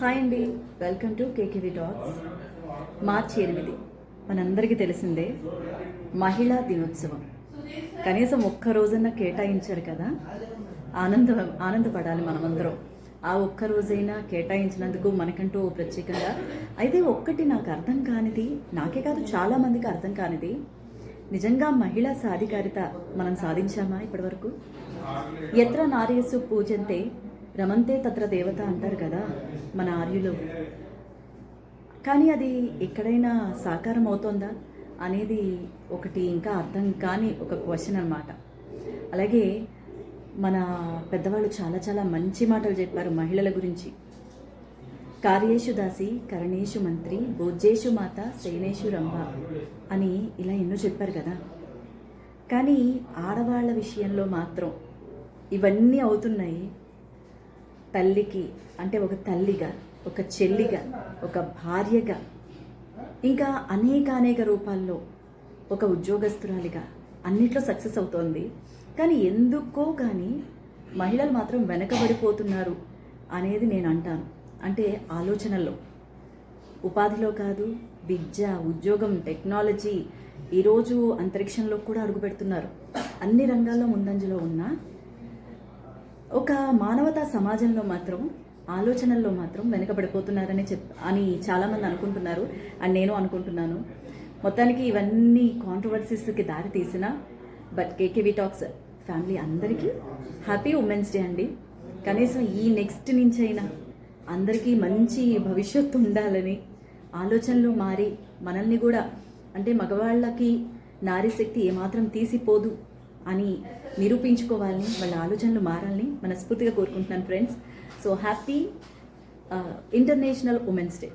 Hi అండి, welcome to KKV talks. మార్చి 8 మనందరికీ తెలిసిందే మహిళా దినోత్సవం. కనీసం ఒక్క రోజన్నా కేటాయించారు కదా. ఆనందపడాలి మనమందరం. ఆ ఒక్క రోజైనా కేటాయించినందుకు మనకంటూ ప్రత్యేకంగా. అయితే ఒక్కటి నాకు అర్థం కానిది, నాకే కాదు చాలామందికి అర్థం కానిది, నిజంగా మహిళా సాధికారిత మనం సాధించామా ఇప్పటివరకు? ఎత్ర నార్యస్సు పూజంతే రమంతే తత్ర దేవత అంటారు కదా మన ఆర్యులు. కానీ అది ఎక్కడైనా సాకారం అవుతోందా అనేది ఒకటి ఇంకా అర్థం కాని ఒక క్వశ్చన్ అన్నమాట. అలాగే మన పెద్దవాళ్ళు చాలా చాలా మంచి మాటలు చెప్పారు మహిళల గురించి. కార్యేషు దాసి కరణేషు మంత్రి భోజ్యేషు మాత శయనేషు రంభ అని ఇలా ఎన్నో చెప్పారు కదా. కానీ ఆడవాళ్ళ విషయంలో మాత్రం ఇవన్నీ అవుతున్నాయి. తల్లికి అంటే ఒక తల్లిగా, ఒక చెల్లిగా, ఒక భార్యగా, ఇంకా అనేక రూపాల్లో ఒక ఉద్యోగస్తురాలిగా అన్నిట్లో సక్సెస్ అవుతోంది. కానీ ఎందుకో కానీ మహిళలు మాత్రం వెనకబడిపోతున్నారు అనేది నేను అంటాను. అంటే ఆలోచనల్లో, ఉపాధిలో కాదు, విద్య, ఉద్యోగం, టెక్నాలజీ, ఈరోజు అంతరిక్షంలో కూడా అడుగుపెడుతున్నారు. అన్ని రంగాల్లో ముందంజలో ఉన్న ఒక మానవతా సమాజంలో మాత్రం ఆలోచనల్లో మాత్రం వెనకబడిపోతున్నారని అని చాలామంది అనుకుంటున్నారు. అండ్ నేను అనుకుంటున్నాను. మొత్తానికి ఇవన్నీ కాంట్రవర్సీస్కి దారి తీసిన బట్ కేకేవి టాక్స్ ఫ్యామిలీ అందరికీ హ్యాపీ ఉమెన్స్ డే అండి. కనీసం ఈ నెక్స్ట్ నుంచి అయినా అందరికీ మంచి భవిష్యత్తు ఉండాలని, ఆలోచనలు మారి మనల్ని కూడా అంటే మగవాళ్ళకి నారీ శక్తి ఏమాత్రం తీసిపోదు అని నిరూపించుకోవాలని, వాళ్ళ ఆలోచనలు మారాలని మనస్ఫూర్తిగా కోరుకుంటున్నాను friends. So happy international women's day.